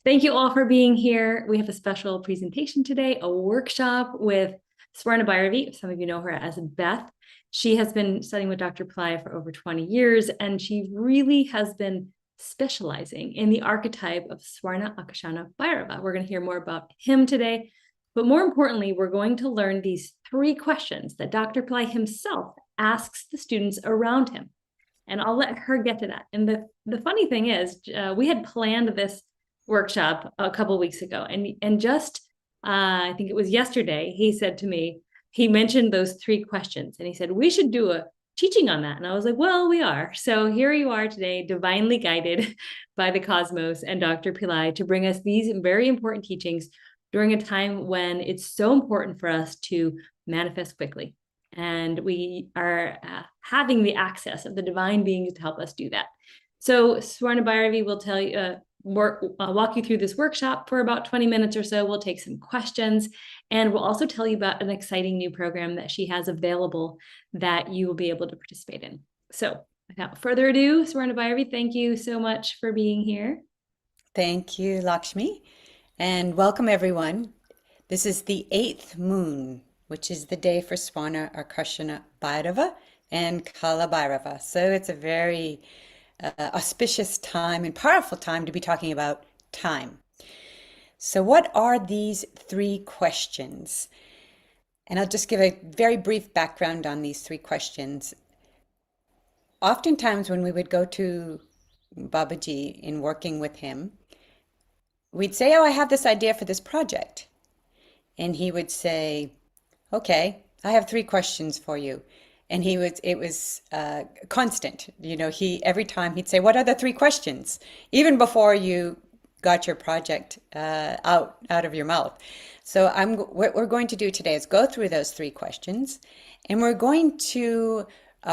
thank you all for being here. We have a special presentation today, a workshop with Swarna Bhairava. Some of you know her as Beth. She has been studying with Dr. Pillai for over 20 years, and she really has been specializing in the archetype of Swarna Akarshana Bhairava. We're going to hear more about him today, but more importantly, we're going to learn these 3 questions that Dr. Pillai himself asks the students around him. And I'll let her get to that. And the funny thing is, we had planned this workshop a couple of weeks ago, and just I think it was yesterday, he said to me, he mentioned those 3 questions, and he said we should do a teaching on that. And I was like, well, we are. So here you are today, divinely guided by the cosmos and Dr. Pillai to bring us these very important teachings during a time when it's so important for us to manifest quickly. And we are having the access of the divine beings to help us do that. So Swarna Bhairava will tell you, walk you through this workshop for about 20 minutes or so. We'll take some questions, and we'll also tell you about an exciting new program that she has available that you will be able to participate in. So without further ado, Swarna Bhairava, thank you so much for being here. Thank you, Lakshmi, and welcome everyone. This is the 8th moon, which is the day for Swarna Akarshana Bhairava and Kala Bhairava. So it's a very auspicious time and powerful time to be talking about time. So what are these 3 questions? And I'll just give a very brief background on these 3 questions. Oftentimes when we would go to Babaji in working with him, we'd say, oh, I have this idea for this project. And he would say, okay, I have 3 questions for you. And it was constant. You know, every time he'd say, what are the 3 questions? Even before you got your project out of your mouth. So what we're going to do today is go through those 3 questions, and we're going to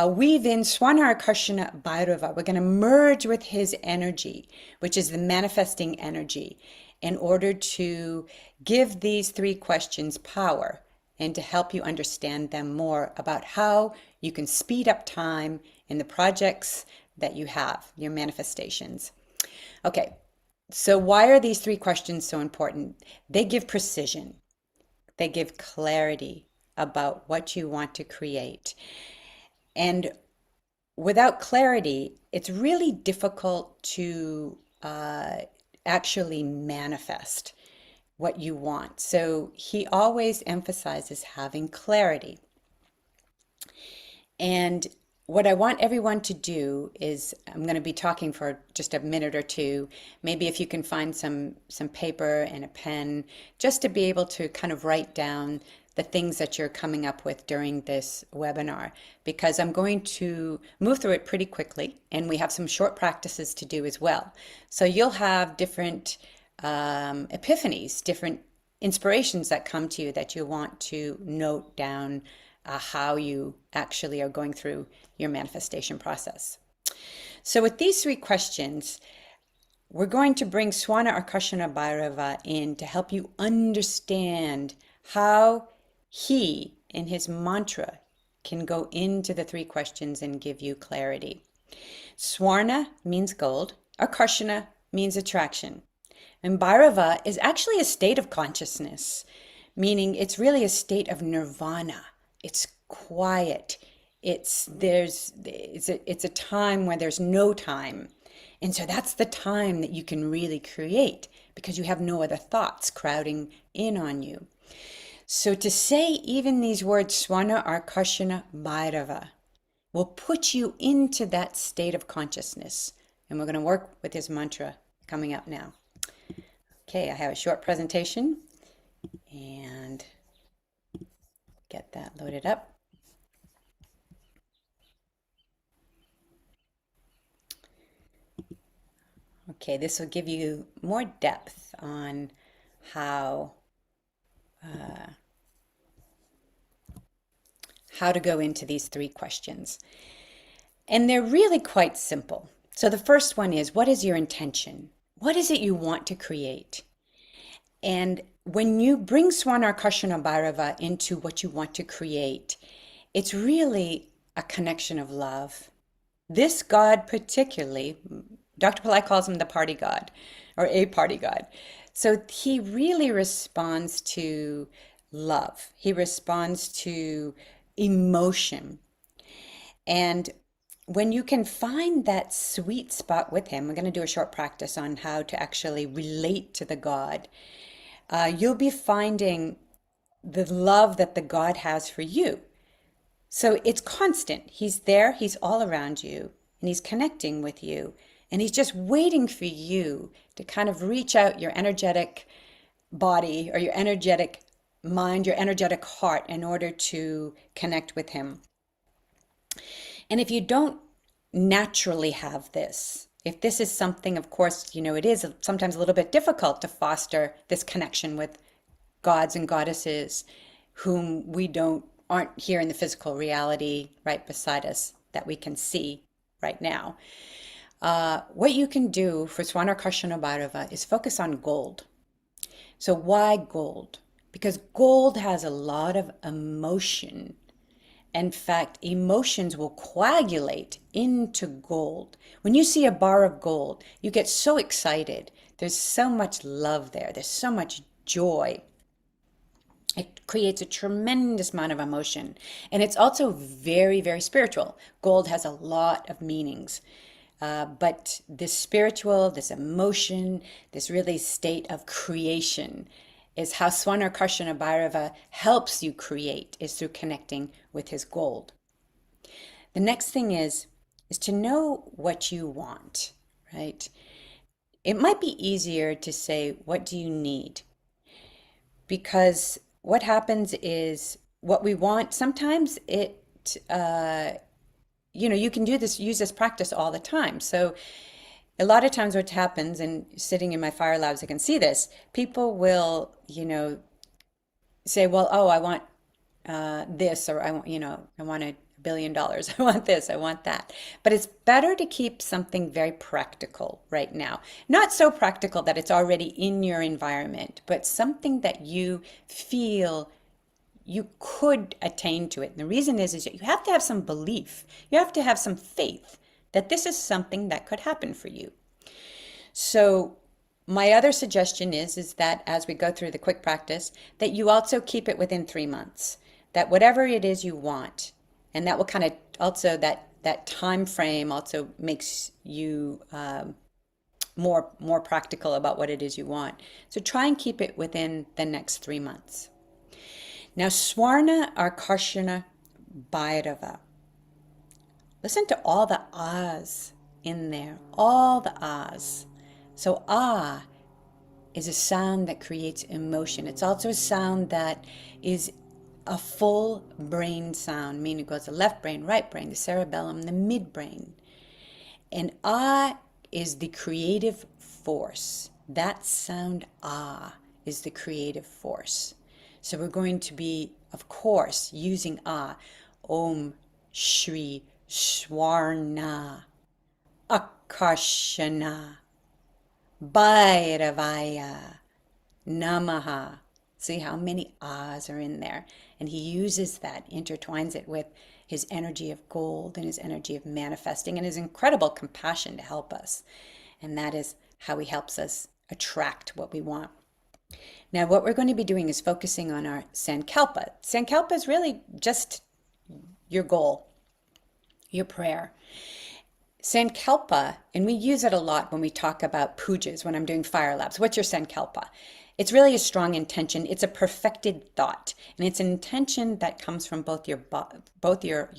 weave in Swarna Akarshana Bhairava. We're going to merge with his energy, which is the manifesting energy, in order to give these 3 questions power and to help you understand them more about how you can speed up time in the projects that you have, your manifestations. Okay, so why are these 3 questions so important? They give precision. They give clarity about what you want to create. And without clarity, it's really difficult to actually manifest what you want. So he always emphasizes having clarity. And what I want everyone to do is, I'm going to be talking for just a minute or 2, maybe if you can find some paper and a pen, just to be able to kind of write down the things that you're coming up with during this webinar, because I'm going to move through it pretty quickly, and we have some short practices to do as well. So you'll have different epiphanies, different inspirations that come to you that you want to note down how you actually are going through your manifestation process. So with these 3 questions, we're going to bring Swarna Akarshana Bhairava in to help you understand how he, in his mantra, can go into the 3 questions and give you clarity. Swarna means gold, Akarshana means attraction. And Bhairava is actually a state of consciousness, meaning it's really a state of nirvana. It's quiet. It's a time where there's no time. And so that's the time that you can really create, because you have no other thoughts crowding in on you. So to say even these words, Swarna Akarshana Bhairava, will put you into that state of consciousness. And we're going to work with his mantra coming up now. Okay, I have a short presentation, and get that loaded up. Okay, this will give you more depth on how to go into these 3 questions. And they're really quite simple. So the first one is, what is your intention? What is it you want to create? And when you bring Swarna Akarshana Bhairava into what you want to create, it's really a connection of love. This God particularly, Dr. Pillai calls him the party God, or a party god. So he really responds to love. He responds to emotion. And when you can find that sweet spot with him, we're going to do a short practice on how to actually relate to the God. You'll be finding the love that the God has for you. So it's constant. He's there, he's all around you, and he's connecting with you. And he's just waiting for you to kind of reach out your energetic body or your energetic mind, your energetic heart in order to connect with him. And if you don't naturally have this, if this is something, of course, it is sometimes a little bit difficult to foster this connection with gods and goddesses whom aren't here in the physical reality right beside us that we can see right now. What you can do for Swarna Akarshana Bhairava is focus on gold. So why gold? Because gold has a lot of emotion. In fact, emotions will coagulate into gold. When you see a bar of gold, you get so excited. There's so much love there. There's so much joy. It creates a tremendous amount of emotion. And it's also very, very spiritual. Gold has a lot of meanings. But this spiritual, this emotion, this really state of creation is how Swarna Akarshana Bhairava helps you create, is through connecting with his gold. The next thing is to know what you want, right? It might be easier to say, what do you need? Because what happens is what we want, sometimes you can use this practice all the time. So a lot of times what happens, and sitting in my fire labs, I can see this, people will, say, well, oh, I want this, or I want $1 billion. I want this, I want that. But it's better to keep something very practical right now. Not so practical that it's already in your environment, but something that you feel you could attain to it. And the reason is that you have to have some belief. You have to have some faith that this is something that could happen for you. So my other suggestion is that as we go through the quick practice, that you also keep it within 3 months, that whatever it is you want, and that will kind of also, that time frame also makes you more practical about what it is you want. So try and keep it within the next 3 months. Now, Swarna Akarshana Bhairava. Listen to all the ahs in there, all the ahs. So ah is a sound that creates emotion. It's also a sound that is a full brain sound, meaning it goes the left brain, right brain, the cerebellum, the midbrain. And ah is the creative force. That sound ah is the creative force. So we're going to be, of course, using ah, Om Shri Swarna Akarshana Bhairavaya Namaha. See how many ahs are in there. And he uses that, intertwines it with his energy of gold and his energy of manifesting and his incredible compassion to help us. And that is how he helps us attract what we want. Now, what we're going to be doing is focusing on our Sankalpa. Sankalpa is really just your goal, your prayer. Sankalpa, and we use it a lot when we talk about pujas, when I'm doing fire labs. What's your Sankalpa? It's really a strong intention. It's a perfected thought, and it's an intention that comes from both your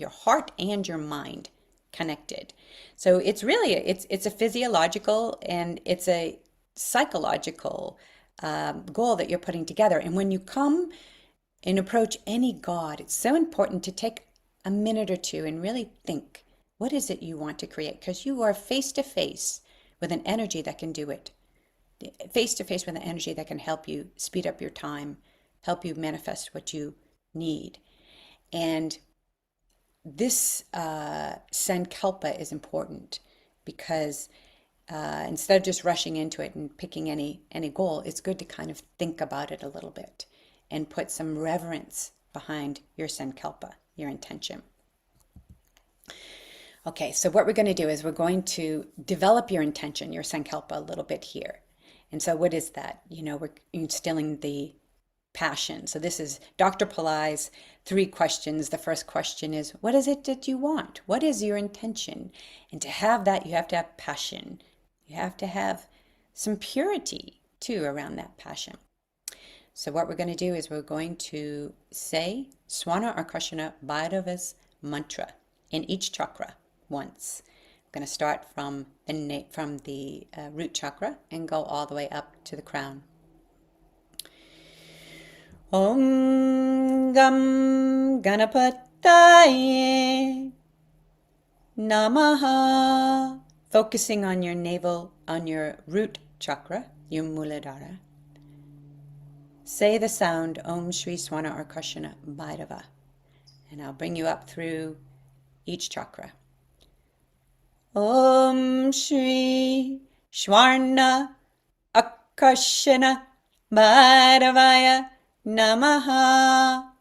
heart and your mind connected. So it's really it's a physiological and it's a psychological goal that you're putting together. And when you come and approach any God, it's so important to take a minute or two and really think, what is it you want to create? Because you are face to face with an energy that can do it. Face to face with an energy that can help you speed up your time, help you manifest what you need. And this Sankalpa is important because instead of just rushing into it and picking any goal, it's good to kind of think about it a little bit and put some reverence behind your Sankalpa, your intention. Okay, so what we're going to do is we're going to develop your intention, your Sankalpa, a little bit here. And so what is that? We're instilling the passion. So this is Dr. Pillai's 3 questions. The first question is, what is it that you want? What is your intention? And to have that, you have to have passion. You have to have some purity too around that passion. So what we're going to do is we're going to say Swarna Akarshana Bhairava's mantra in each chakra once. I'm going to start from the root chakra and go all the way up to the crown. Om Gam Ganapataye Namaha. Focusing on your navel, on your root chakra, your Muladhara. Say the sound Om Shri Swarna Akarshana Bhairava. And I'll bring you up through each chakra. Om Shri Swarna Akarshana Bhairavaya Namaha.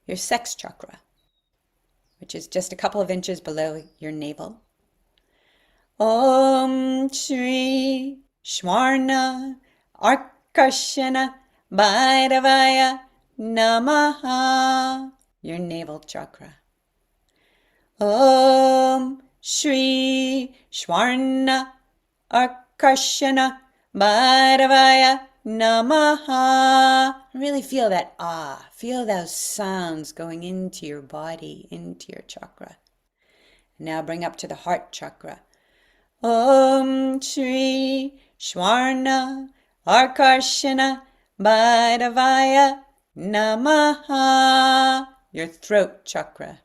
Your sex chakra, which is just a couple of inches below your navel. Om Shri Swarna Akarshana Bhairavaya Namaha. Your navel chakra. Om Shri Swarna Akarshana Bhairavaya Namaha. Really feel that feel those sounds going into your body, into your chakra. Now bring up to the heart chakra. Om Shri Swarna Akarshana Bhairavaya Namaha. Your throat chakra.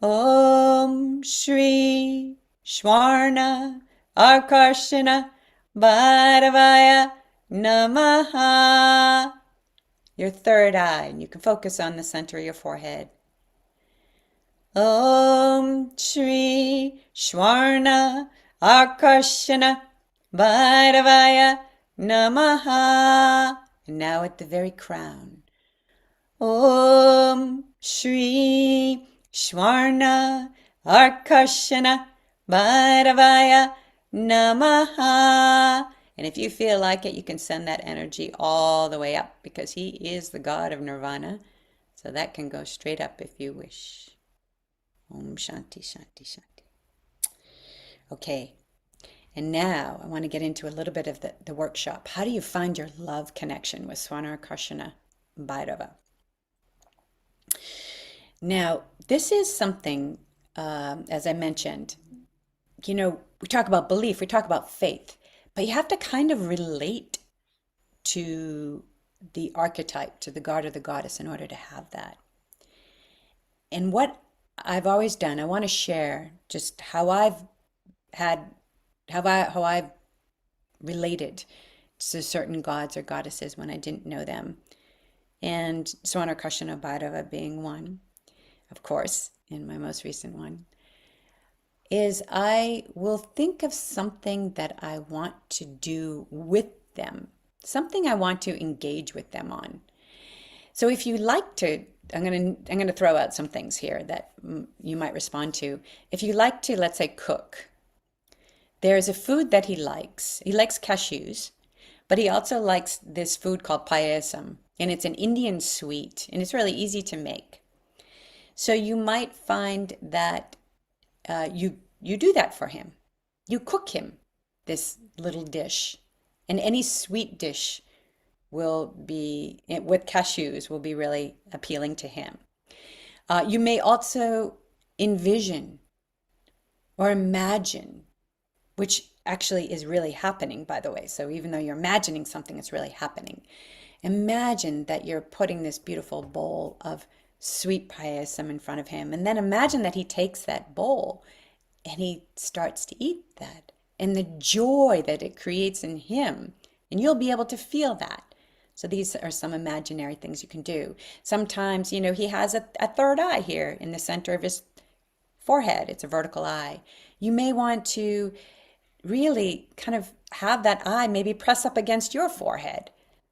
Om Shri Swarna Akarshana Bhairavaya Namaha. Your third eye, and you can focus on the center of your forehead. Om Shri Swarna Akarshana Bhairavaya Namaha. And now at the very crown. Om Shri Swarna Akarshana Bhairavaya Namaha. And if you feel like it, you can send that energy all the way up, because he is the god of nirvana. So that can go straight up if you wish. Om Shanti Shanti Shanti. Okay, and now I want to get into a little bit of the workshop. How do you find your love connection with Swarna Akarshana Bhairava? Now, this is something, as I mentioned, we talk about belief, we talk about faith, but you have to kind of relate to the archetype, to the god or the goddess, in order to have that. And what I've always done, I want to share just how I've related to certain gods or goddesses when I didn't know them. And Swarna Akarshana Bhairava being one, of course, in my most recent one, is I will think of something that I want to do with them, something I want to engage with them on. So if you like to, I'm going to throw out some things here that you might respond to. If you like to, let's say, cook, there's a food that he likes. He likes cashews, but he also likes this food called payasam, and it's an Indian sweet, and it's really easy to make. So you might find that you do that for him. You cook him this little dish, and any sweet dish will be, with cashews, will be really appealing to him. You may also envision or imagine, which actually is really happening, by the way. So even though you're imagining something, it's really happening. Imagine that you're putting this beautiful bowl of sweet payasam in front of him, and then imagine that he takes that bowl and he starts to eat that, and the joy that it creates in him, and you'll be able to feel that. So these are some imaginary things you can do. Sometimes, he has a third eye here in the center of his forehead. It's a vertical eye. You may want to really kind of have that eye maybe press up against your forehead.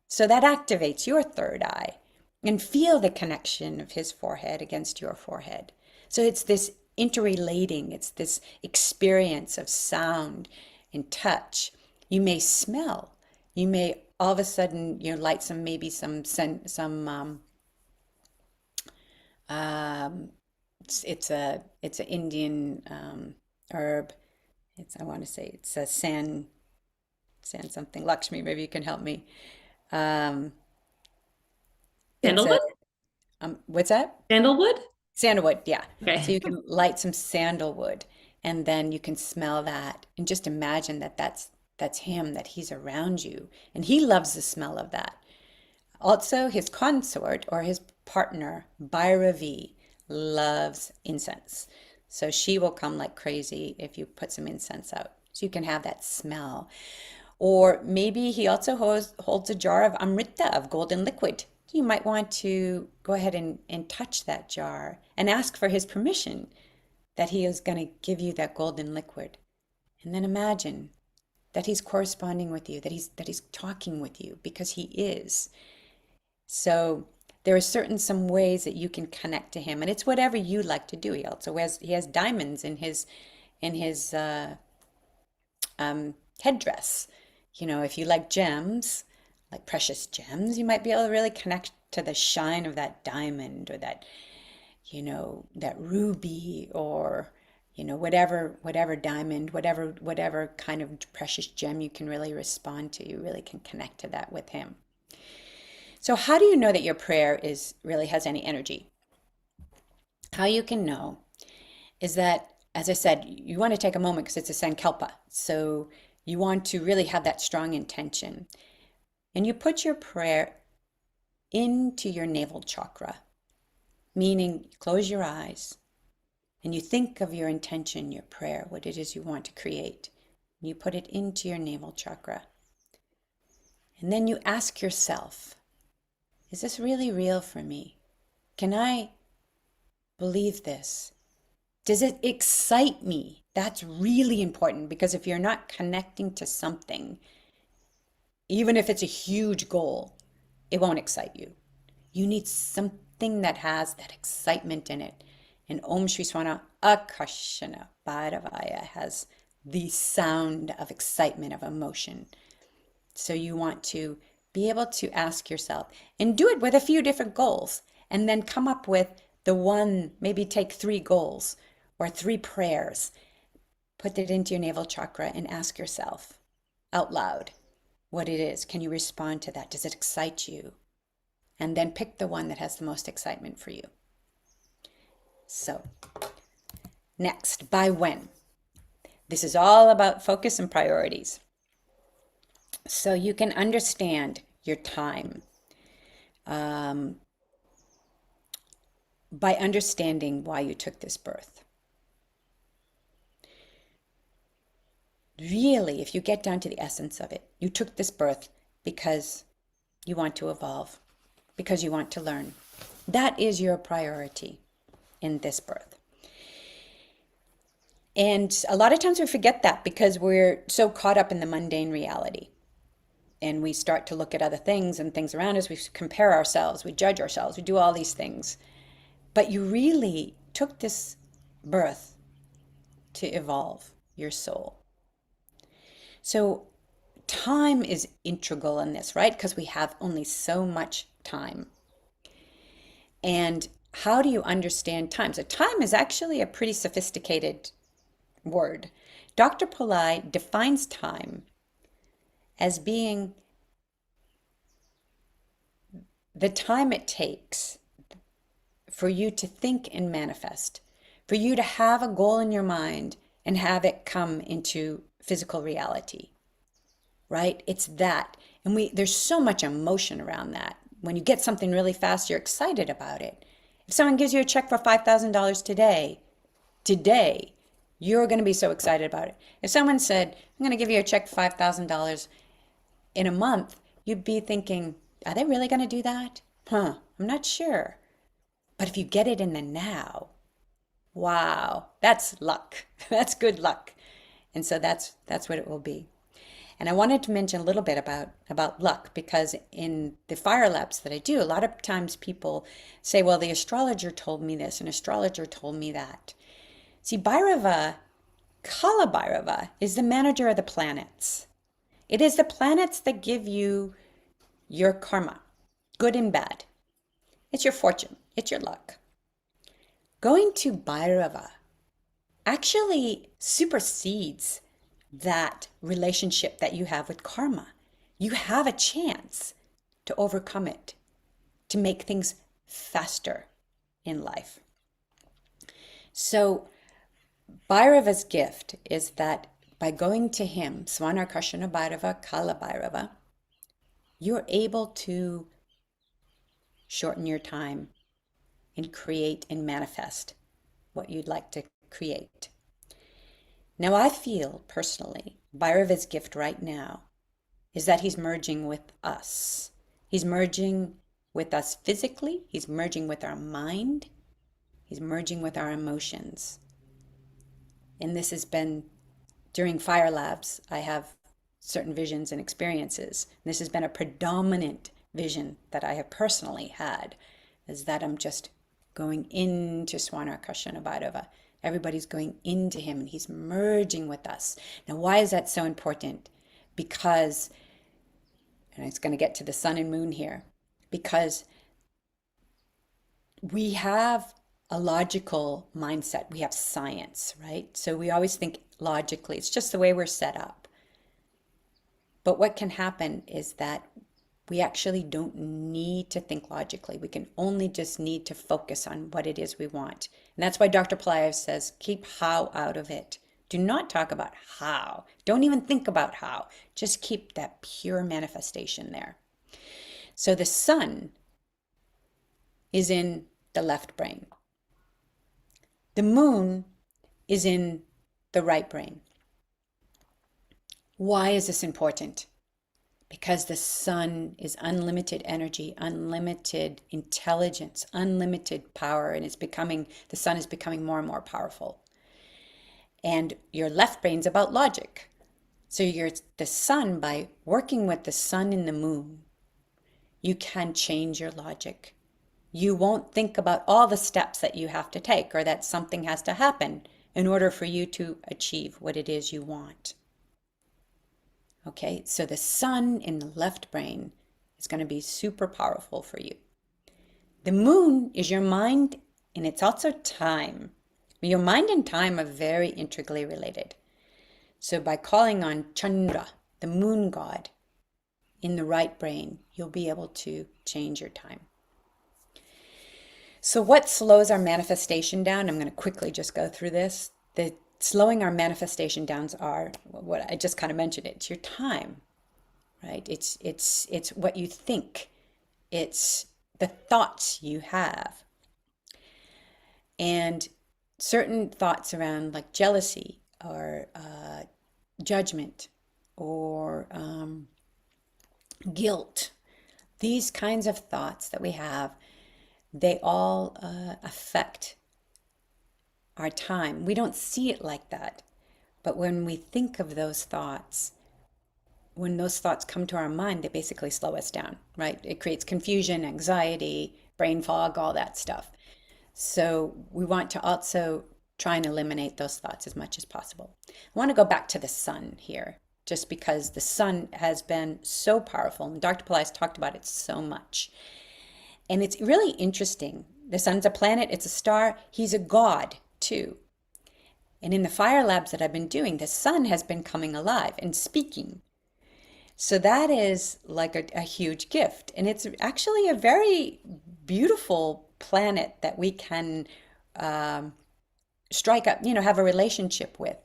So that activates your third eye, and feel the connection of his forehead against your forehead. So it's this interrelating. It's this experience of sound and touch. You may smell. You may all of a sudden, light some, maybe um, it's an Indian herb. I want to say it's a sand something. Lakshmi, maybe you can help me. Um, it's a Sandalwood? what's that? Sandalwood? Sandalwood, yeah. So Okay. you can light some sandalwood and then you can smell that and just imagine that that's him, that he's around you. And he loves the smell of that. Also, his consort or his partner, Bhairavi, loves incense. So she will come like crazy if you put some incense out. So you can have that smell. Or maybe he also holds a jar of amrita, of golden liquid. You might want to go ahead and touch that jar and ask for his permission that he is going to give you that golden liquid. And then imagine that he's corresponding with you, that he's talking with you because he is. So there are some ways that you can connect to him, and it's whatever you like to do. He has diamonds in his headdress. If you like gems, like precious gems, you might be able to really connect to the shine of that diamond or that ruby or whatever diamond, whatever kind of precious gem you can really respond to. You really can connect to that with him. So how do you know that your prayer is really has any energy? How you can know is that, as I said, you want to take a moment because it's a sankalpa. So you want to really have that strong intention. And you put your prayer into your navel chakra, meaning you close your eyes and you think of your intention, your prayer, what it is you want to create. And you put it into your navel chakra. And then you ask yourself, is this really real for me? Can I believe this? Does it excite me? That's really important because if you're not connecting to something, even if it's a huge goal, it won't excite you. You need something that has that excitement in it. And Om Shri Swarna Akarshana Bhairava has the sound of excitement, of emotion. So you want to be able to ask yourself and do it with a few different goals and then come up with the one, maybe take 3 goals or 3 prayers. Put it into your navel chakra and ask yourself out loud what it is. Can you respond to that? Does it excite you? And then pick the one that has the most excitement for you. So, next, by when? This is all about focus and priorities. So you can understand your time by understanding why you took this birth. Really, if you get down to the essence of it, you took this birth because you want to evolve, because you want to learn. That is your priority in this birth. And a lot of times we forget that because we're so caught up in the mundane reality. And we start to look at other things and things around us. We compare ourselves, we judge ourselves, we do all these things. But you really took this birth to evolve your soul. So time is integral in this, right? Because we have only so much time. And how do you understand time? So time is actually a pretty sophisticated word. Dr. Pillai defines time as being the time it takes for you to think and manifest, for you to have a goal in your mind and have it come into physical reality, right? It's that. And there's so much emotion around that. When you get something really fast, you're excited about it. If someone gives you a check for $5,000 today, you're going to be so excited about it. If someone said, I'm going to give you a check for $5,000 in a month, you'd be thinking, are they really going to do that? I'm not sure. But if you get it in the now, wow, that's luck. That's good luck. And so that's what it will be. And I wanted to mention a little bit about luck because in the fire labs that I do, a lot of times people say, well, the astrologer told me this, an astrologer told me that. See, Bhairava, Kala Bhairava, is the manager of the planets. It is the planets that give you your karma, good and bad. It's your fortune, it's your luck. Going to Bhairava actually supersedes that relationship that you have with karma. You have a chance to overcome it, to make things faster in life. So Bhairava's gift is that by going to him, Swarna Akarshana Bhairava, Kala Bhairava, you're able to shorten your time and create and manifest what you'd like to create. Now, I feel personally, Bhairava's gift right now is that he's merging with us. He's merging with us physically, he's merging with our mind, he's merging with our emotions. And this has been during Fire Labs, I have certain visions and experiences. This has been a predominant vision that I have personally had, is that I'm just going into Swarna Akarshana Bhairava. Everybody's going into him and he's merging with us. Now, why is that so important? Because, and it's going to get to the sun and moon here, because we have a logical mindset. We have science, right? So we always think logically. It's just the way we're set up. But what can happen is that we actually don't need to think logically. We can only just need to focus on what it is we want. And that's why Dr. Pillai says, keep how out of it. Do not talk about how. Don't even think about how. Just keep that pure manifestation there. So the sun is in the left brain. The moon is in the right brain. Why is this important? Because the sun is unlimited energy, unlimited intelligence, unlimited power, and the sun is becoming more and more powerful. And your left brain's about logic. So the sun, by working with the sun and the moon, you can change your logic. You won't think about all the steps that you have to take or that something has to happen in order for you to achieve what it is you want. Okay, so the sun in the left brain is going to be super powerful for you. The moon is your mind, and it's also time. Your mind and time are very intricately related. So by calling on Chandra, the moon god, in the right brain, you'll be able to change your time. So what slows our manifestation down? I'm going to quickly just go through this. The slowing our manifestation downs are what I just kind of mentioned. It's your time, right? It's what you think. It's the thoughts you have. And certain thoughts around like jealousy or judgment or guilt, these kinds of thoughts that we have, they all affect our time. We don't see it like that. But when we think of those thoughts, when those thoughts come to our mind, they basically slow us down, right? It creates confusion, anxiety, brain fog, all that stuff. So we want to also try and eliminate those thoughts as much as possible. I want to go back to the sun here, just because the sun has been so powerful. And Dr. Pillai's talked about it so much. And it's really interesting. The sun's a planet, it's a star, he's a god too. And in the fire labs that I've been doing, the sun has been coming alive and speaking. So that is like a huge gift. And it's actually a very beautiful planet that we can strike up, have a relationship with.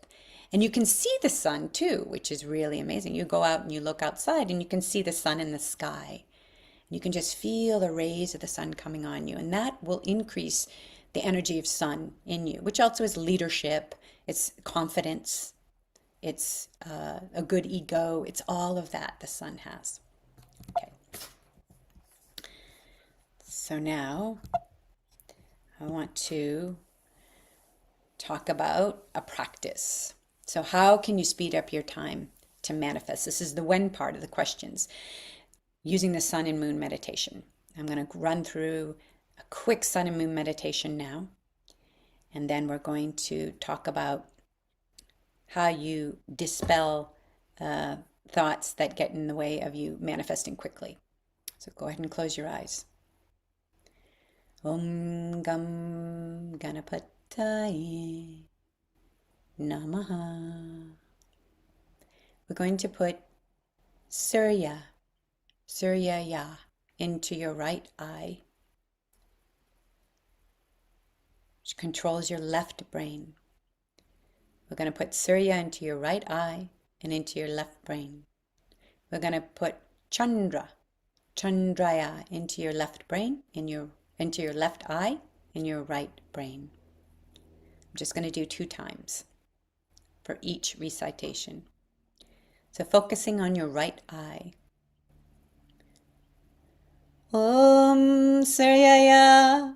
And you can see the sun too, which is really amazing. You go out and you look outside and you can see the sun in the sky. You can just feel the rays of the sun coming on you, and that will increase the energy of sun in you, which also is leadership, it's confidence, it's a good ego, it's all of that the sun has. Okay. So now I want to talk about a practice. So how can you speed up your time to manifest? This is the when part of the questions. Using the sun and moon meditation. I'm going to run through a quick sun and moon meditation now. And then we're going to talk about how you dispel thoughts that get in the way of you manifesting quickly. So go ahead and close your eyes. Om Gam Ganapataye Namaha. We're going to put Suryaya, into your right eye, which controls your left brain. We're going to put Surya into your right eye and into your left brain. We're going to put Chandraya, into your left brain, into your left eye, in your right brain. I'm just going to do 2 times for each recitation. So focusing on your right eye. Om Suryaya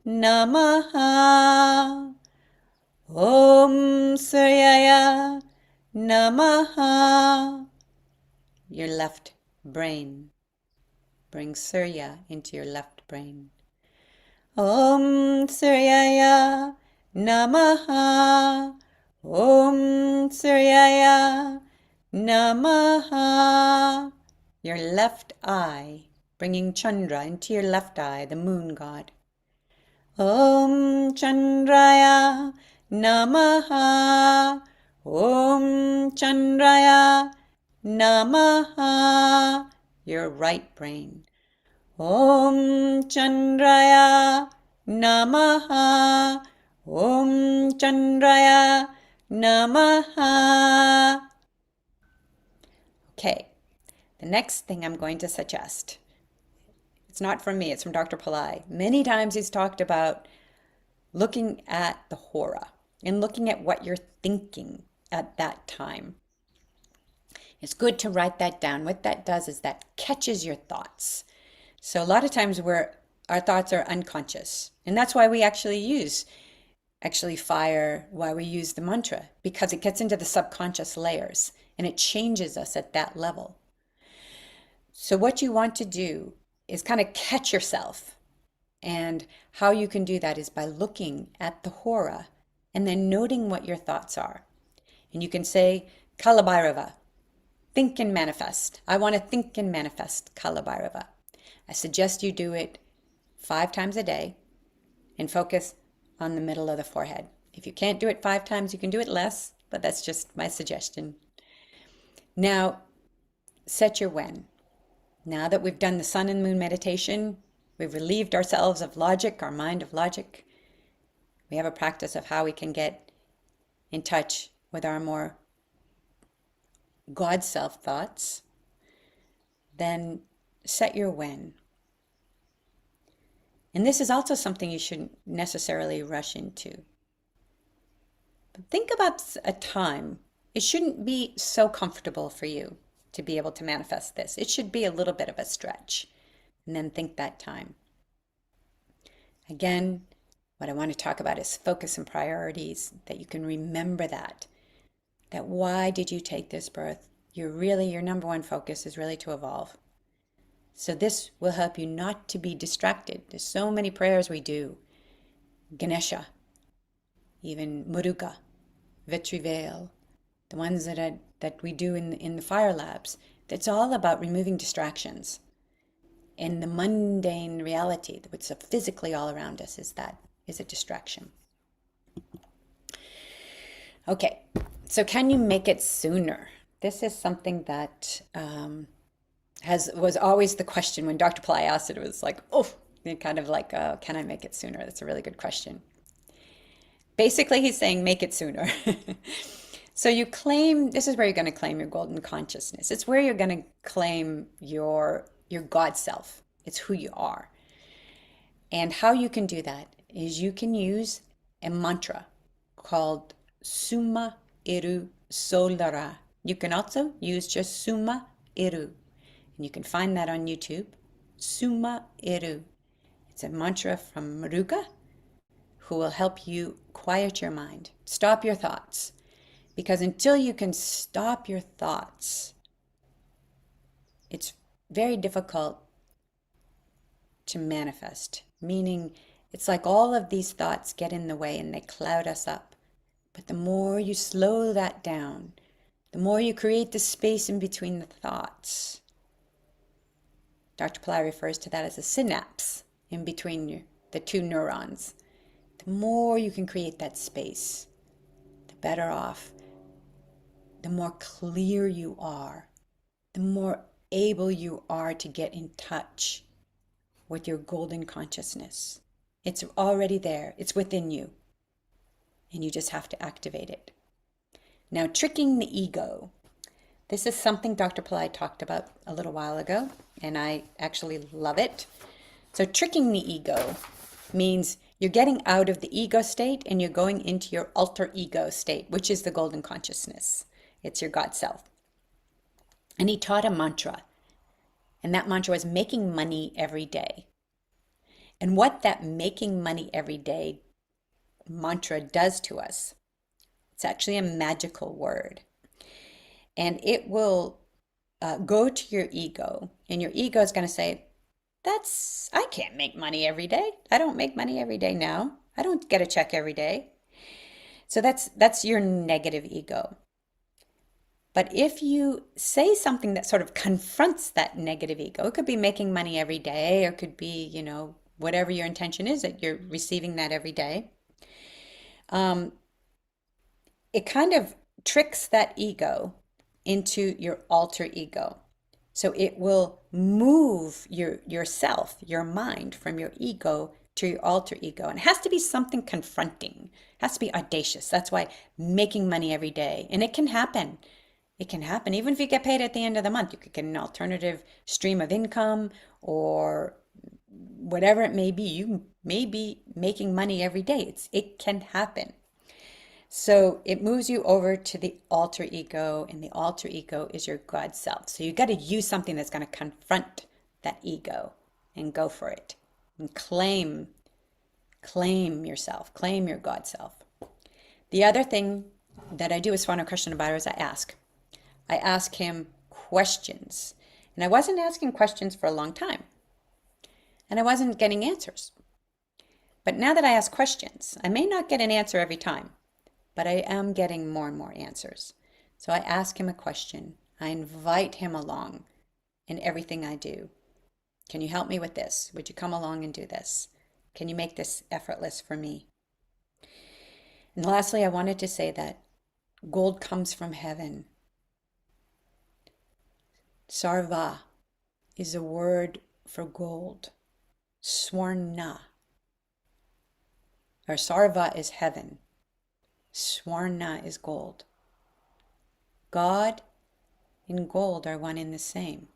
Namaha. Om Suryaya Namaha. Your left brain. Bring Surya into your left brain. Om Suryaya Namaha. Om Suryaya Namaha. Your left eye. Bringing Chandra into your left eye, the moon god. Om Chandraya Namaha. Om Chandraya Namaha. Your right brain. Om Chandraya Namaha. Om Chandraya Namaha. Okay, the next thing I'm going to suggest, it's not from me, it's from Dr. Pillai. Many times he's talked about looking at the hora and looking at what you're thinking at that time. It's good to write that down. What that does is that catches your thoughts. So a lot of times our thoughts are unconscious. And that's why we actually use why we use the mantra, because it gets into the subconscious layers and it changes us at that level. So what you want to do is kind of catch yourself. And how you can do that is by looking at the hora and then noting what your thoughts are. And you can say, Kala Bhairava, think and manifest. I want to think and manifest Kala Bhairava. I suggest you do it 5 times a day and focus on the middle of the forehead. If you can't do it 5 times, you can do it less, but that's just my suggestion. Now, set your when. Now that we've done the sun and moon meditation, we've relieved ourselves of logic, our mind of logic. We have a practice of how we can get in touch with our more God self thoughts. Then set your when. And this is also something you shouldn't necessarily rush into. But think about a time. It shouldn't be so comfortable for you to be able to manifest this. It should be a little bit of a stretch. And then think that time. Again, what I want to talk about is focus and priorities, that you can remember that why did you take this birth? Your number one focus is really to evolve. So this will help you not to be distracted. There's so many prayers we do. Ganesha, even Muruga, Vetrivel, the ones that we do in the fire labs. That's all about removing distractions. And the mundane reality, what's physically all around us, is a distraction. Okay, so can you make it sooner? This is something that was always the question when Dr. Pillai asked it. It was like, kind of like, can I make it sooner? That's a really good question. Basically, he's saying make it sooner. So this is where you're going to claim your golden consciousness. It's where you're going to claim your God self. It's who you are. And how you can do that is you can use a mantra called Summa Iru Solara. You can also use just Summa Iru. And you can find that on YouTube. Summa Iru. It's a mantra from Muruga, who will help you quiet your mind, stop your thoughts. Because until you can stop your thoughts, it's very difficult to manifest. Meaning, It's like all of these thoughts get in the way and they cloud us up. But the more you slow that down, the more you create the space in between the thoughts. Dr. Pillai refers to that as a synapse in between the two neurons. The more you can create that space, the better off, the more clear you are, the more able you are to get in touch with your golden consciousness. It's already there. It's within you. And you just have to activate it. Now, tricking the ego. This is something Dr. Pillai talked about a little while ago, and I actually love it. So tricking the ego means you're getting out of the ego state and you're going into your alter ego state, which is the golden consciousness. It's your God self. And he taught a mantra, and that mantra was making money every day. And what that making money every day mantra does to us, it's actually a magical word. And it will go to your ego, and your ego is going to say, I can't make money every day. I don't make money every day now. I don't get a check every day. So that's your negative ego. But if you say something that sort of confronts that negative ego, it could be making money every day, or it could be, whatever your intention is, that you're receiving that every day. It kind of tricks that ego into your alter ego. So it will move yourself, your mind, from your ego to your alter ego. And it has to be something confronting. It has to be audacious. That's why making money every day. And it can happen. It can happen. Even if you get paid at the end of the month, you could get an alternative stream of income or whatever it may be. You may be making money every day. It can happen. So it moves you over to the alter ego, and the alter ego is your God self. So you got to use something that's going to confront that ego and go for it and claim yourself, claim your God self. The other thing that I do with Swarna Akarshana Bhairava is I ask him questions. And I wasn't asking questions for a long time, and I wasn't getting answers. But now that I ask questions, I may not get an answer every time, but I am getting more and more answers. So I ask him a question. I invite him along in everything I do. Can you help me with this? Would you come along and do this? Can you make this effortless for me? And lastly, I wanted to say that gold comes from heaven. Sarva is a word for gold. Swarna, or Sarva is heaven. Swarna is gold. God and gold are one and the same.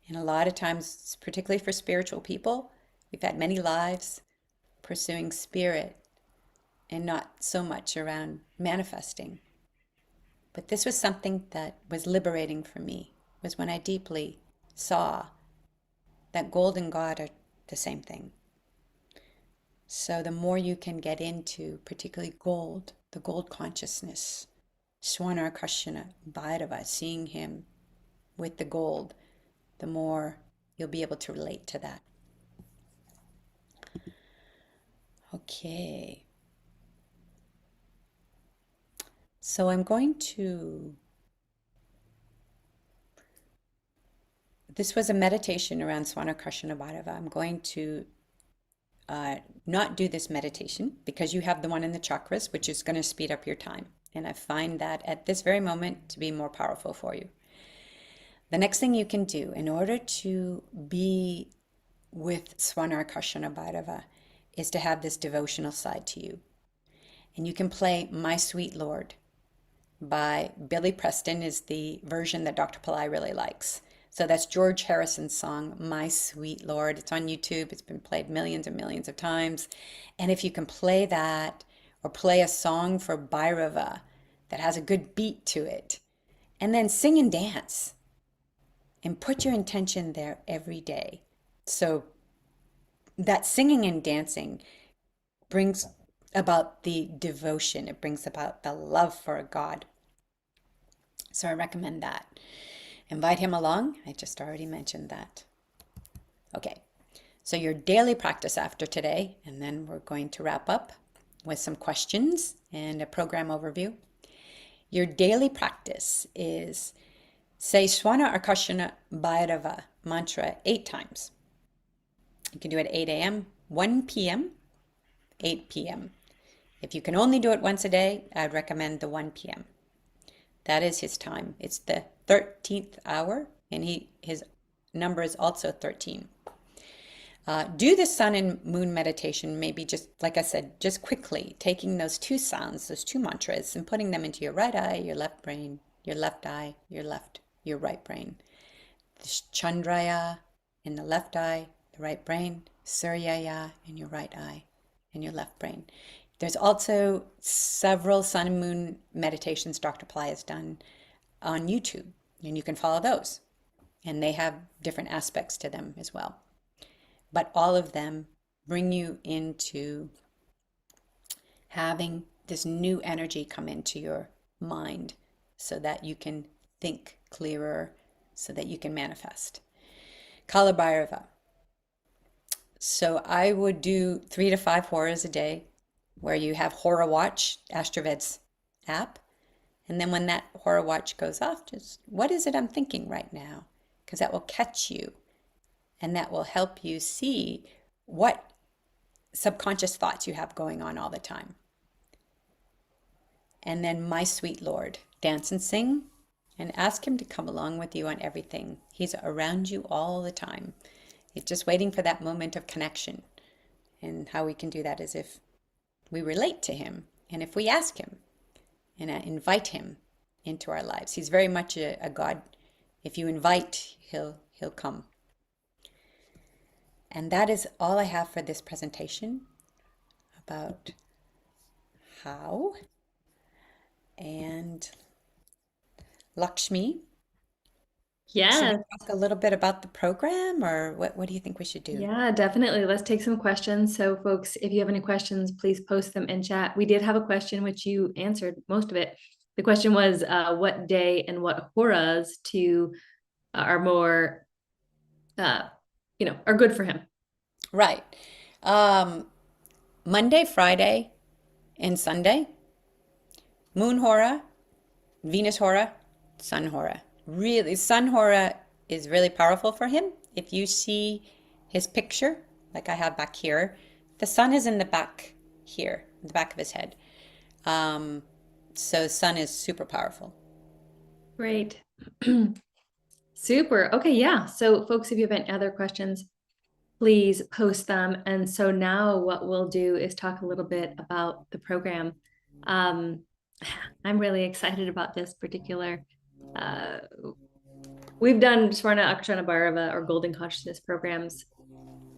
And a lot of times, particularly for spiritual people, we've had many lives pursuing spirit and not so much around manifesting. But this was something that was liberating for me, was when I deeply saw that gold and God are the same thing. So the more you can get into, particularly gold, the gold consciousness, Swarna Akarshana Bhairava, seeing him with the gold, the more you'll be able to relate to that. Okay. So I'm going to, this was a meditation around Swarna Akarshana Bhairava. I'm going to not do this meditation because you have the one in the chakras, which is going to speed up your time. And I find that at this very moment to be more powerful for you. The next thing you can do in order to be with Swarna Akarshana Bhairava is to have this devotional side to you. And you can play My Sweet Lord by Billy Preston, is the version that Dr. Pillai really likes. So that's George Harrison's song, My Sweet Lord. It's on YouTube. It's been played millions and millions of times. And if you can play that, or play a song for Bhairava that has a good beat to it, and then sing and dance, and put your intention there every day. So that singing and dancing brings about the devotion. It brings about the love for God. So I recommend that. Invite him along. I just already mentioned that. Okay, So your daily practice after today, and then we're going to wrap up with some questions and a program overview. Your daily practice is say Swarna Akarshana Bhairava mantra 8 times. You can do it at 8 a.m., 1 p.m., 8 p.m. If you can only do it once a day, I'd recommend the 1 p.m. That is his time. It's the 13th hour, and his number is also 13. Do the sun and moon meditation, maybe just, like I said, just quickly, taking those two sounds, those two mantras, and putting them into your right eye, your left brain, your left eye, your right brain. The Chandraya in the left eye, the right brain, Suryaya in your right eye and your left brain. There's also several sun and moon meditations Dr. Pillai has done on YouTube, and you can follow those. And they have different aspects to them as well. But all of them bring you into having this new energy come into your mind so that you can think clearer, so that you can manifest. Kala Bhairava. So I would do 3 to 5 horrors a day where you have Horror Watch, Astroved's app. And then when that Horror Watch goes off, just what is it I'm thinking right now? Because that will catch you. And that will help you see what subconscious thoughts you have going on all the time. And then My Sweet Lord, dance and sing, and ask him to come along with you on everything. He's around you all the time. He's just waiting for that moment of connection. And how we can do that is if we relate to him and if we ask him and invite him into our lives. He's very much a God. If you invite, he'll come. And that is all I have for this presentation about how. And Lakshmi, should we Yeah, talk a little bit about the program, or what do you think we should do? yeah, definitely. Let's take some questions. So folks, if you have any questions, please post them in chat. We did have a question which you answered most of it. The question was what day and what horas are more are good for him. Right. Monday, Friday, and Sunday. Moon Hora, Venus Hora, Sun Hora. Really, Sun Hora is really powerful for him. If you see his picture, like I have back here, the sun is in the back here, the back of his head. So sun is super powerful. Great. Super. Okay, yeah. So folks, if you have any other questions, please post them. And so now what we'll do is talk a little bit about the program. I'm really excited about this particular. We've done Swarna Akarshana Bhairava or Golden Consciousness programs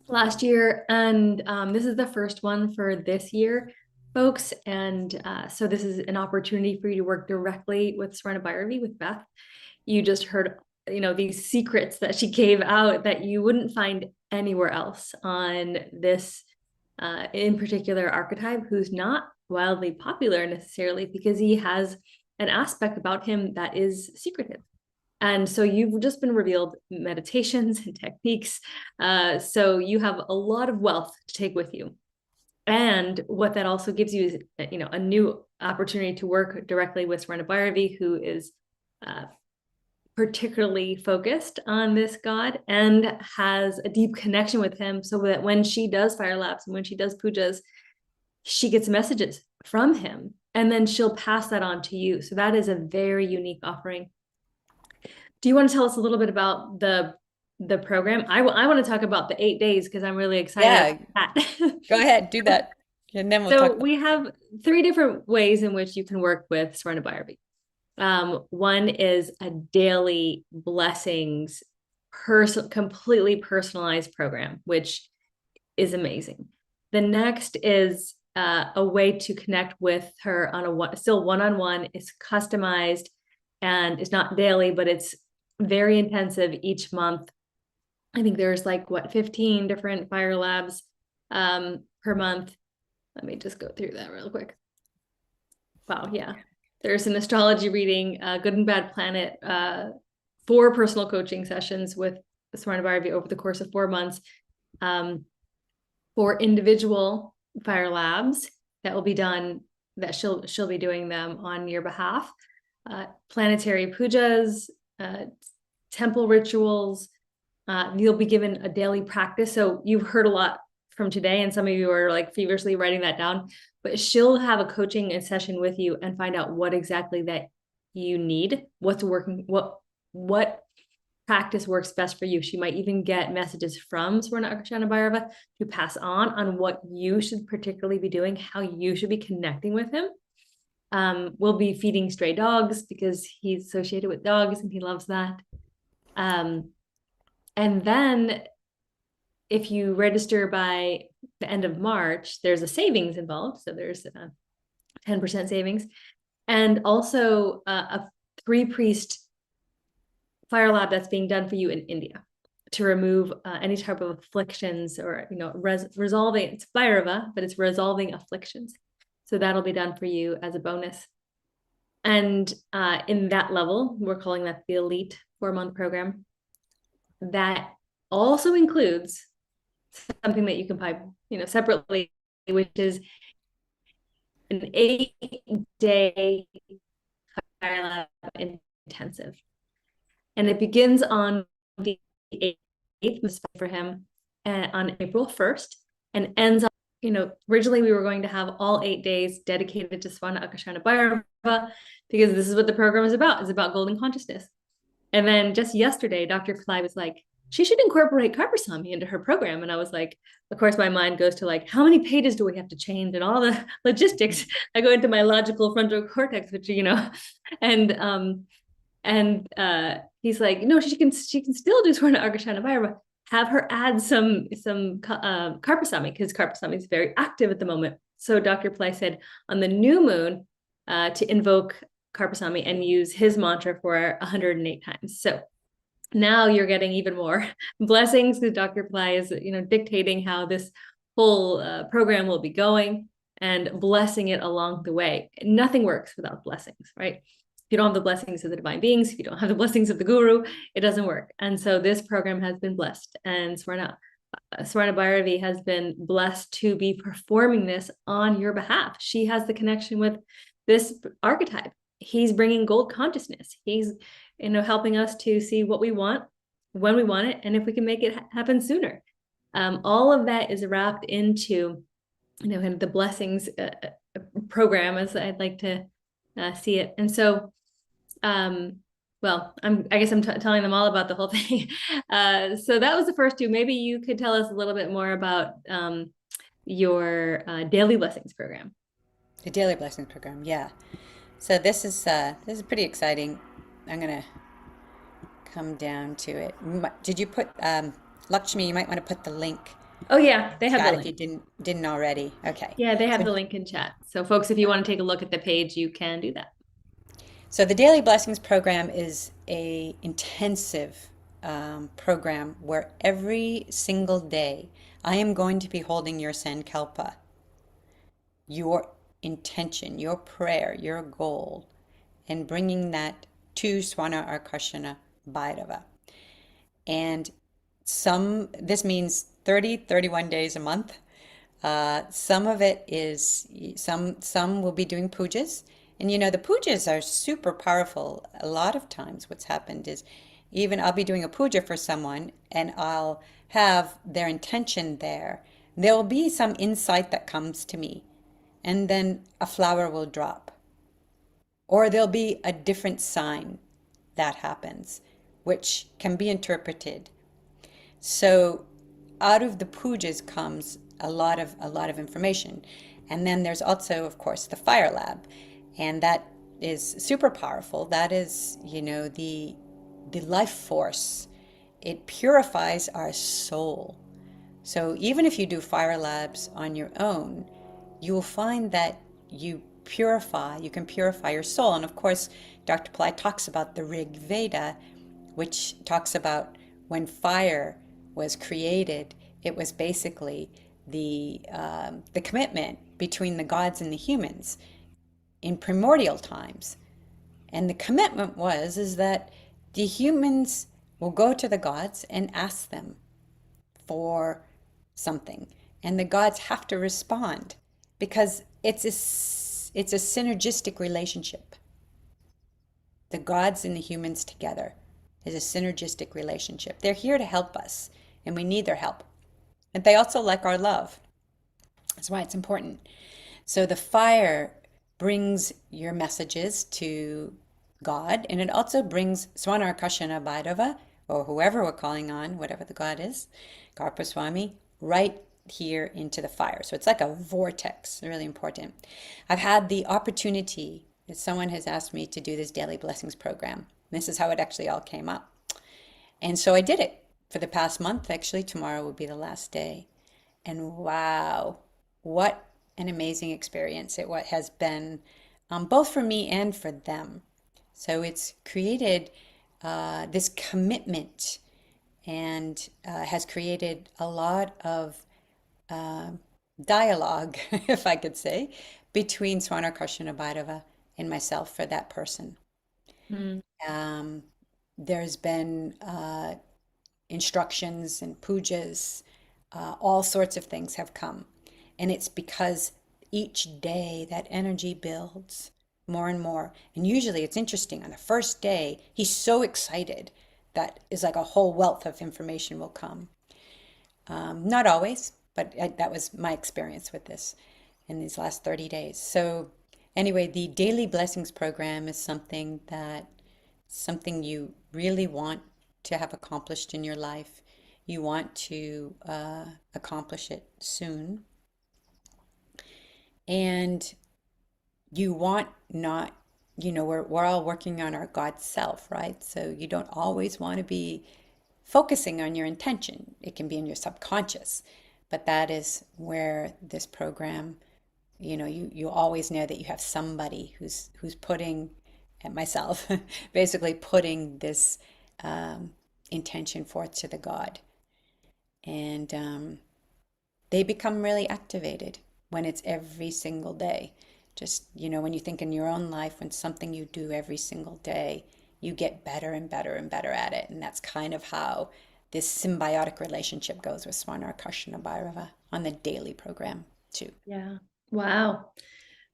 last year, and this is the first one for this year, folks. And so this is an opportunity for you to work directly with Swarna Bhairavi, with Beth. You just heard, these secrets that she gave out that you wouldn't find anywhere else on this, in particular archetype, who's not wildly popular necessarily because he has an aspect about him that is secretive. And so you've just been revealed meditations and techniques. So you have a lot of wealth to take with you. And what that also gives you is, a new opportunity to work directly with Swarna Bhairavi, who is particularly focused on this God and has a deep connection with him, so that when she does fire laps and when she does pujas, she gets messages from him, and then she'll pass that on to you. So that is a very unique offering. Do you want to tell us a little bit about the program? I want to talk about the 8 days because I'm really excited about that. Go ahead, do that. And then we'll So talk about we have 3 different ways in which you can work with Swarna Bhairavi. One is a daily blessings, completely personalized program, which is amazing. The next is a way to connect with her on still one-on-one. It's customized and it's not daily, but it's very intensive each month. I think there's 15 different fire labs per month. Let me just go through that real quick. Wow, yeah. There's an astrology reading, Good and Bad Planet, 4 personal coaching sessions with Swarna Bhairavi over the course of 4 months. for individual fire labs that will be done, that she'll be doing them on your behalf. Planetary pujas, temple rituals. You'll be given a daily practice. So you've heard a lot from today, and some of you are like feverishly writing that down, but she'll have a coaching session with you and find out what exactly that you need, what's working, what practice works best for you. She might even get messages from Swarna Akarshana Bhairava to pass on what you should particularly be doing, how you should be connecting with him. We'll be feeding stray dogs because he's associated with dogs and he loves that. And then if you register by the end of March, there's a savings involved. So there's a 10% savings, and also a 3-priest fire lab that's being done for you in India to remove any type of afflictions, or, you know, resolving, it's Bhairava, but it's resolving afflictions. So that'll be done for you as a bonus. And in that level, we're calling that the elite 4-month program. That also includes something that you can buy, you know, separately, which is an 8-day fire lab intensive. And it begins on the 8th for him on April 1st and ends on, you know, originally we were going to have all 8 days dedicated to Swarna Akarshana Bhairava because this is what the program is about. It's about golden consciousness. And then just yesterday, Dr. Pillai was like, she should incorporate Karpasamy into her program. And I was like, of course, my mind goes to like, how many pages do we have to change and all the logistics? I go into my logical frontal cortex, which, you know, and he's like, no, she can still do Swarna Akarshana Bhairava. Have her add some Karpasamy, because Karpasamy is very active at the moment. So Dr. Pillai said on the new moon to invoke Karpasamy and use his mantra for 108 times. So now you're getting even more blessings, because Dr. Pillai is, you know, dictating how this whole program will be going and blessing it along the way. Nothing works without blessings, right? If you don't have the blessings of the divine beings, if you don't have the blessings of the guru, it doesn't work. And so this program has been blessed, and Swarna Bhairavi has been blessed to be performing this on your behalf. She has the connection with this archetype. He's bringing gold consciousness. He's, you know, helping us to see what we want, when we want it, and if we can make it happen sooner. All of that is wrapped into, you know, the blessings program, as I'd like to see it. And so, well, I guess I'm telling them all about the whole thing. So that was the first two. Maybe you could tell us a little bit more about your daily blessings program. The daily blessings program, yeah. So this is pretty exciting. I'm gonna come down to it. Did you put Lakshmi? You might want to put the link. Oh yeah, they have Chat the if link. you didn't already. Okay. Yeah, they have So the link in chat. So folks, if you want to take a look at the page, you can do that. So the Daily Blessings program is a intensive program where every single day I am going to be holding your Sankalpa, your intention, your prayer, your goal, and bringing that to Swarna Akarshana Bhairava. And this means 31 days a month. Some of it is, some will be doing pujas. And you know, the pujas are super powerful. A lot of times what's happened is even I'll be doing a puja for someone and I'll have their intention there. There will be some insight that comes to me, and then a flower will drop. Or there'll be a different sign that happens, which can be interpreted. So out of the pujas comes a lot of information. And then there's also, of course, the fire lab. And that is super powerful. That is, you know, the life force. It purifies our soul. So even if you do fire labs on your own, you will find that you can purify your soul. And of course, Dr. Pillai talks about the Rig Veda, which talks about when fire was created, it was basically the commitment between the gods and the humans in primordial times. And the commitment is that the humans will go to the gods and ask them for something, and the gods have to respond because it's a synergistic relationship. The gods and the humans together is a synergistic relationship. They're here to help us, and we need their help. And they also like our love. That's why it's important. So the fire brings your messages to God, and it also brings Swarna Akarshana Bhairava, or whoever we're calling on, whatever the God is, Karpaswami, right here into the fire. So it's like a vortex, really important. I've had the opportunity, that someone has asked me to do this daily blessings program. This is how it actually all came up. And so I did it for the past month. Actually, tomorrow will be the last day. And wow, what an amazing experience it what has been, both for me and for them. So it's created this commitment and has created a lot of uh, dialogue, if I could say, between Swarna Akarshana Bhairava and myself for that person. Mm. Um, there's been instructions and pujas, all sorts of things have come. And it's because each day that energy builds more and more. And usually it's interesting. On the first day, he's so excited that is like a whole wealth of information will come. Not always, but that was my experience with this in these last 30 days. So anyway, the daily blessings program is something you really want to have accomplished in your life. You want to accomplish it soon. And you want not, we're all working on our God self, right? So you don't always want to be focusing on your intention. It can be in your subconscious. But that is where this program, you always know that you have somebody who's putting, and myself, basically putting this um, intention forth to the God. And they become really activated when it's every single day. Just, when you think in your own life, when something you do every single day, you get better and better and better at it. And that's kind of how this symbiotic relationship goes with Swarna Akarshana Bhairava on the daily program too. Yeah. Wow.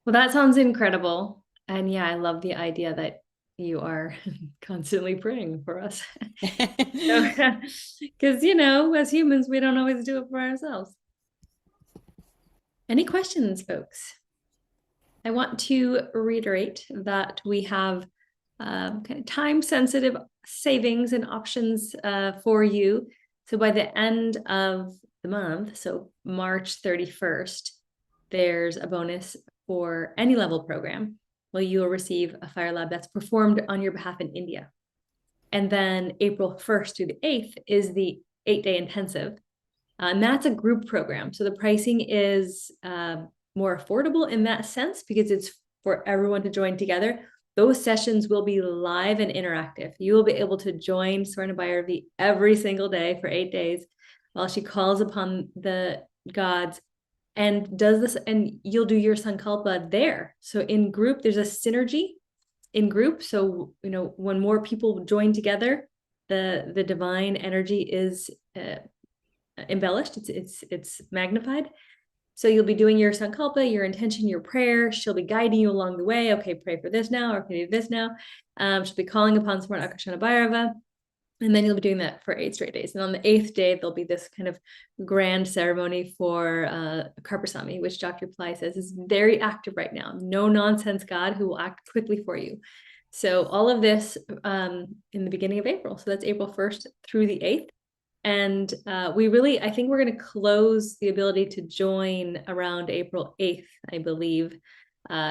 Well, that sounds incredible. And yeah, I love the idea that you are constantly praying for us. Because, as humans, we don't always do it for ourselves. Any questions, folks? I want to reiterate that we have kind of time-sensitive savings and options for you. So by the end of the month, so March 31st, there's a bonus for any level program. Well, you will receive a fire lab that's performed on your behalf in India. And then April 1st through the 8th is the 8-day intensive. And that's a group program. So the pricing is more affordable in that sense because it's for everyone to join together. Those sessions will be live and interactive. You will be able to join Swarna Bhairavi every single day for 8 days while she calls upon the gods and does this, and you'll do your sankalpa there. So in group, there's a synergy in group. So, when more people join together, the divine energy is embellished. It's magnified. So you'll be doing your sankalpa, your intention, your prayer. She'll be guiding you along the way. Okay, pray for this now, or can you do this now? She'll be calling upon Swarna Akarshana Bhairava. And then you'll be doing that for 8 straight days. And on the 8th day, there'll be this kind of grand ceremony for Karpaswami, which Dr. Pillai says is very active right now. No nonsense God who will act quickly for you. So all of this in the beginning of April. So that's April 1st through the 8th. And I think we're going to close the ability to join around April 8th, I believe.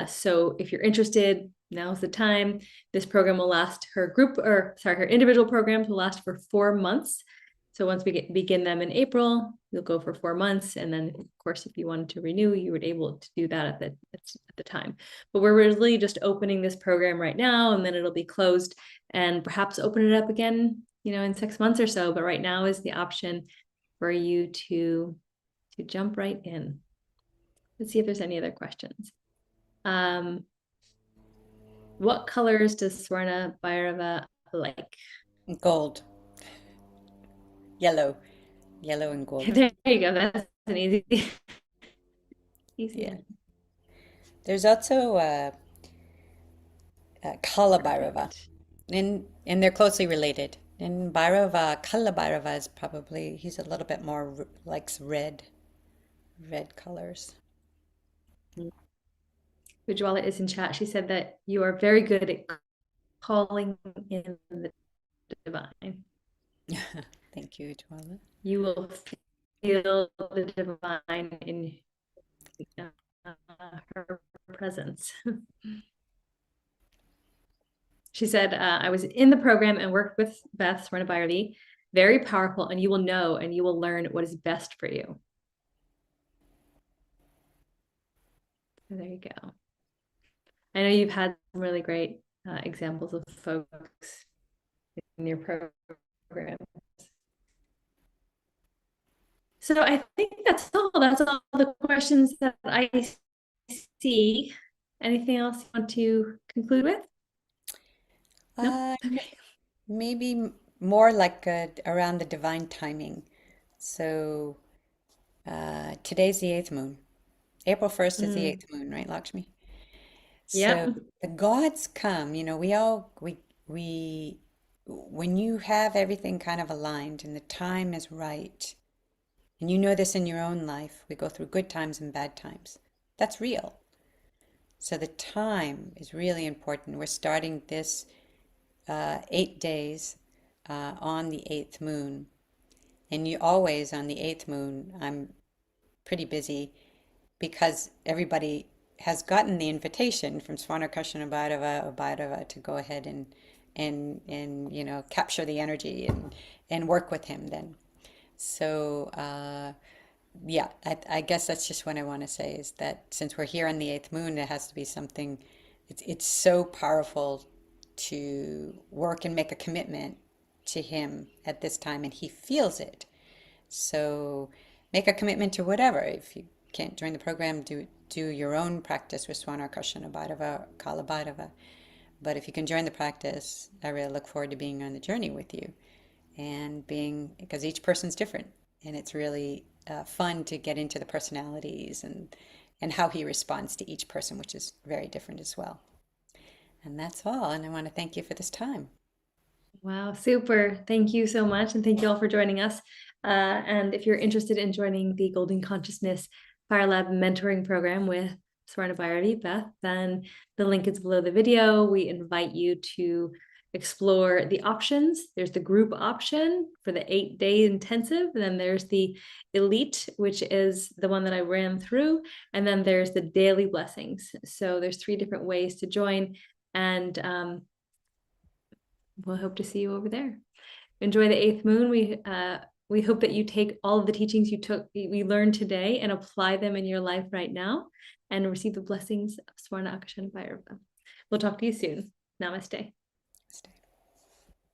So if you're interested, now's the time. This program will last, her individual programs will last for 4 months. So once we begin them in April, you'll go for 4 months. And then of course, if you wanted to renew, you would able to do that at the time. But we're really just opening this program right now, and then it'll be closed and perhaps open it up again, in 6 months or so. But right now is the option for you to jump right in. Let's see if there's any other questions. What colors does Swarna Bhairava like? Gold, yellow, yellow and golden. There you go. That's an easy, easy Yeah. one. There's also Kala Bhairava, Perfect. and they're closely related. And Bhairava, Kala Bhairava is probably, he's a little bit more likes red colors. Ujwala is in chat. She said that you are very good at calling in the divine. Thank you, Jwala. You will feel the divine in her presence. She said, I was in the program and worked with Beth Swarna Bhairava. Very powerful, and you will know and you will learn what is best for you. So there you go. I know you've had some really great examples of folks in your program. So I think that's all. That's all the questions that I see. Anything else you want to conclude with? No? Okay. Maybe more like around the divine timing. So today's the eighth moon. April 1st is the eighth moon, right, Lakshmi? Yeah. So the gods come, we when you have everything kind of aligned and the time is right, and you know this in your own life, we go through good times and bad times. That's real. So the time is really important. We're starting this 8 days on the eighth moon. And you always on the eighth moon, I'm pretty busy because everybody has gotten the invitation from Swarna Akarshana Bhairava or Bhairava to go ahead and capture the energy and work with him then. So yeah, I guess that's just what I want to say is that since we're here on the eighth moon, there has to be something. It's so powerful to work and make a commitment to him at this time, and he feels it. So make a commitment to whatever. If you can't join the program, do your own practice with Swarna Akarshana Bhairava, Kala Bhairava. But if you can join the practice, I really look forward to being on the journey with you and because each person's different, and it's really fun to get into the personalities and how he responds to each person, which is very different as well. And that's all. And I want to thank you for this time. Wow, super. Thank you so much. And thank you all for joining us. And if you're interested in joining the Golden Consciousness Fire Lab mentoring program with Swarna Bhairava, Beth, then the link is below the video. We invite you to explore the options. There's the group option for the 8-day intensive. And then there's the elite, which is the one that I ran through. And then there's the daily blessings. So there's 3 different ways to join. And we'll hope to see you over there. Enjoy the 8th moon. We hope that you take all of the teachings we learned today and apply them in your life right now and receive the blessings of Swarna Akarshana Bhairava. We'll talk to you soon. Namaste.